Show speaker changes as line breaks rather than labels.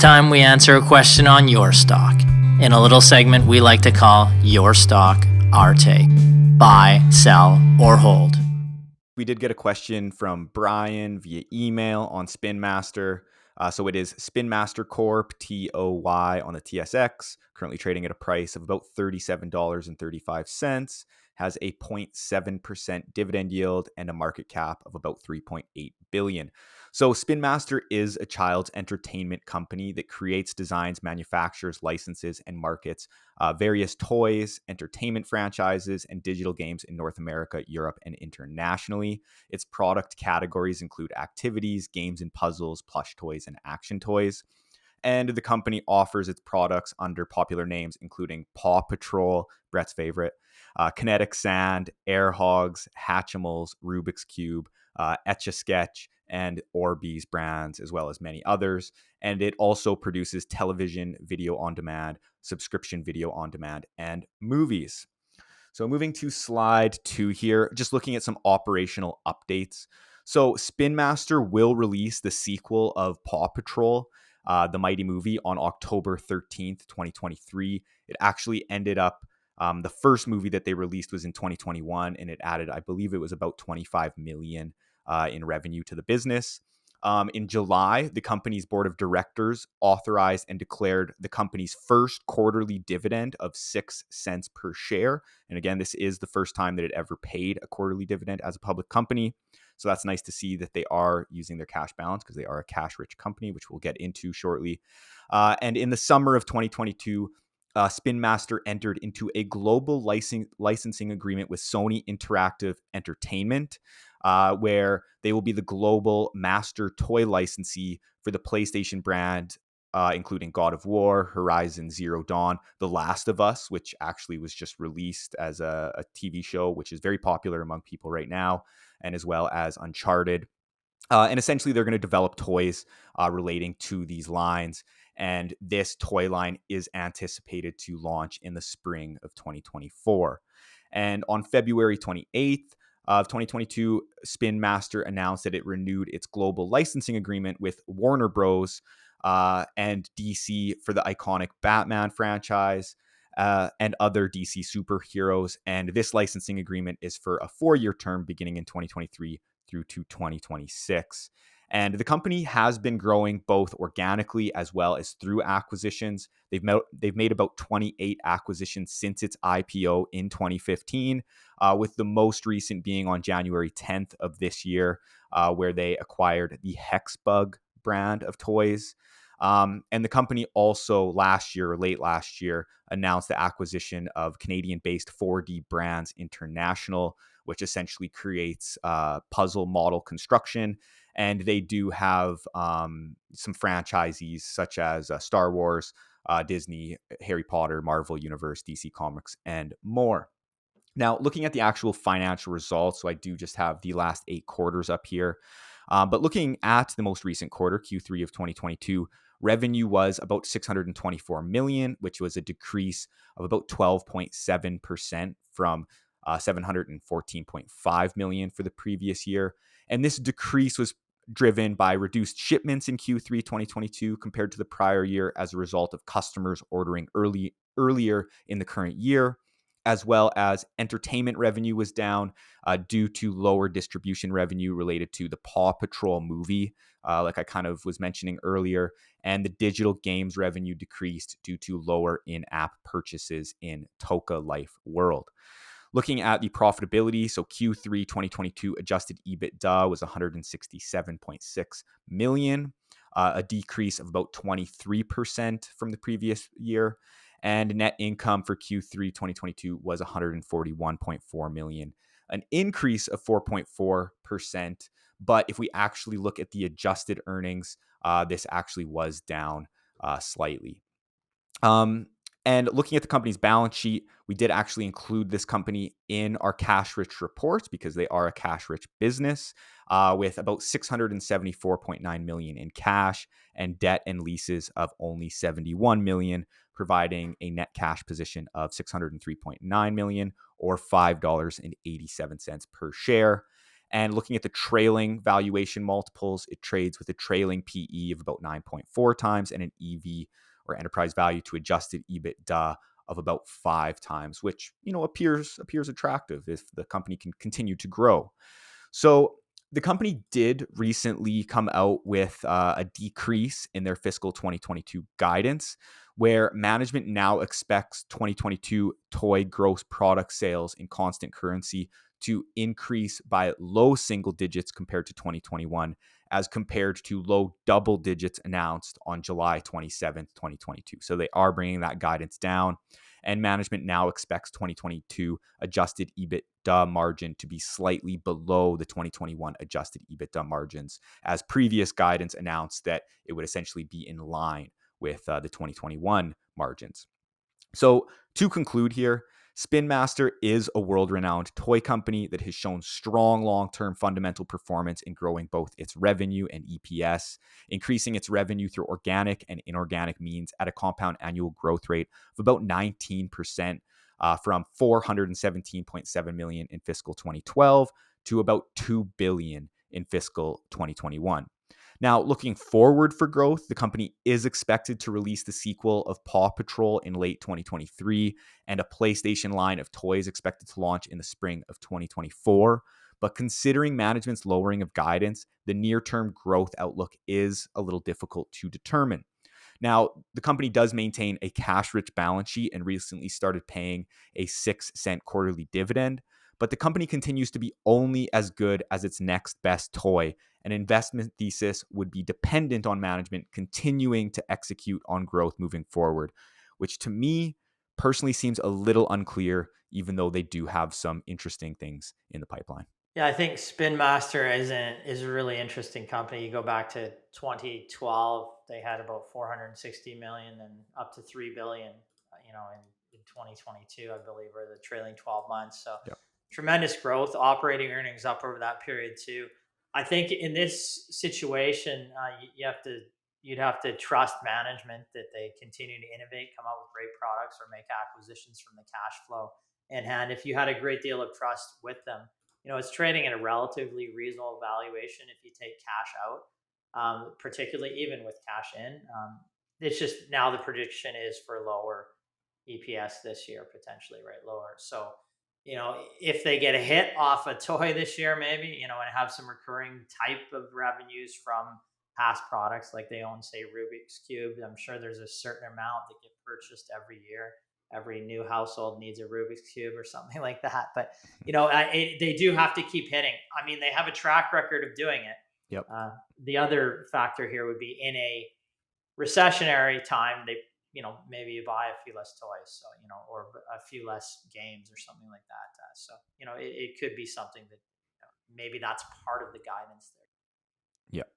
time we answer a question on your stock in a little segment we like to call Your Stock, Our Take. Buy, sell, or hold.
We did get a question from Brian via email on Spin Master. So it is Spin Master Corp, TOY on the TSX, currently trading at a price of about $37.35, has a 0.7% dividend yield and a market cap of about $3.8 billion. So Spin Master is a child's entertainment company that creates, designs, manufactures, licenses, and markets various toys, entertainment franchises, and digital games in North America, Europe, and internationally. Its product categories include activities, games and puzzles, plush toys, and action toys. And the company offers its products under popular names, including Paw Patrol, Brett's favorite, Kinetic Sand, Air Hogs, Hatchimals, Rubik's Cube, Etch-a-Sketch, and Orbeez brands, as well as many others. And it also produces television, video on demand, subscription video on demand, and movies. So moving to slide 2 here, just looking at some operational updates. So Spin Master will release the sequel of Paw Patrol, the Mighty movie, on October 13th, 2023. It actually ended up, the first movie that they released was in 2021, and it added, I believe it was about 25 million in revenue to the business. In July, the company's board of directors authorized and declared the company's first quarterly dividend of 6 cents per share. And again, this is the first time that it ever paid a quarterly dividend as a public company. So that's nice to see that they are using their cash balance because they are a cash-rich company, which we'll get into shortly. And in the summer of 2022, Spin Master entered into a global licensing agreement with Sony Interactive Entertainment, where they will be the global master toy licensee for the PlayStation brand, including God of War, Horizon Zero Dawn, The Last of Us, which actually was just released as a TV show, which is very popular among people right now, and as well as Uncharted. And essentially, they're going to develop toys relating to these lines. And this toy line is anticipated to launch in the spring of 2024. And on February 28th of 2022, Spin Master announced that it renewed its global licensing agreement with Warner Bros. And DC for the iconic Batman franchise and other DC superheroes. And this licensing agreement is for a 4-year term beginning in 2023 through to 2026. And the company has been growing both organically as well as through acquisitions. They've made about 28 acquisitions since its IPO in 2015, with the most recent being on January 10th of this year, where they acquired the Hexbug brand of toys. And the company also late last year, announced the acquisition of Canadian-based 4D Brands International, which essentially creates puzzle model construction. And they do have some franchisees such as Star Wars, Disney, Harry Potter, Marvel Universe, DC Comics, and more. Now, looking at the actual financial results, so I do just have the last 8 quarters up here. But looking at the most recent quarter, Q3 of 2022, revenue was about 624 million, which was a decrease of about 12.7% from 714.5 million for the previous year. And this decrease was driven by reduced shipments in Q3 2022 compared to the prior year as a result of customers ordering earlier in the current year, as well as entertainment revenue was down due to lower distribution revenue related to the Paw Patrol movie, like I kind of was mentioning earlier, and the digital games revenue decreased due to lower in-app purchases in Toca Life World. Looking at the profitability, so Q3 2022 adjusted EBITDA was 167.6 million, a decrease of about 23% from the previous year. And net income for Q3 2022 was 141.4 million, an increase of 4.4%. But if we actually look at the adjusted earnings, this actually was down slightly. And looking at the company's balance sheet, we did actually include this company in our cash-rich reports because they are a cash-rich business with about 674.9 million in cash and debt and leases of only 71 million, providing a net cash position of 603.9 million or $5.87 per share. And looking at the trailing valuation multiples, it trades with a trailing PE of about 9.4 times and an EV, or enterprise value to adjusted EBITDA, of about 5 times, which appears attractive if the company can continue to grow. So the company did recently come out with a decrease in their fiscal 2022 guidance, where management now expects 2022 toy gross product sales in constant currency to increase by low single digits compared to 2021, as compared to low double digits announced on July 27th, 2022. So they are bringing that guidance down, and management now expects 2022 adjusted EBITDA margin to be slightly below the 2021 adjusted EBITDA margins, as previous guidance announced that it would essentially be in line with the 2021 margins. So to conclude here, Spin Master is a world-renowned toy company that has shown strong long-term fundamental performance in growing both its revenue and EPS, increasing its revenue through organic and inorganic means at a compound annual growth rate of about 19%, from $417.7 million in fiscal 2012 to about $2 billion in fiscal 2021. Now, looking forward for growth, the company is expected to release the sequel of Paw Patrol in late 2023, and a PlayStation line of toys expected to launch in the spring of 2024. But considering management's lowering of guidance, the near-term growth outlook is a little difficult to determine. Now, the company does maintain a cash-rich balance sheet and recently started paying a 6-cent quarterly dividend, but the company continues to be only as good as its next best toy. An investment thesis would be dependent on management continuing to execute on growth moving forward, which to me personally seems a little unclear, even though they do have some interesting things in the pipeline.
Yeah, I think Spin Master is a really interesting company. You go back to 2012, they had about 460 million and up to 3 billion, in 2022, I believe, or the trailing 12 months. So
Yep.
tremendous growth, operating earnings up over that period too. I think in this situation, you'd have to trust management that they continue to innovate, come out with great products, or make acquisitions from the cash flow in hand. If you had a great deal of trust with them, it's trading at a relatively reasonable valuation if you take cash out, particularly even with cash in. It's just now the prediction is for lower EPS this year, potentially, right? Lower. So, if they get a hit off a toy this year, maybe, and have some recurring type of revenues from past products, like they own, say, Rubik's Cube. I'm sure there's a certain amount that get purchased every year. Every new household needs a Rubik's Cube or something like that. But, they do have to keep hitting. I mean, they have a track record of doing it.
Yep.
The other factor here would be in a recessionary time, they, maybe you buy a few less toys, so, or a few less games or something like that. So, it could be something that, maybe that's part of the guidance there.
Yeah.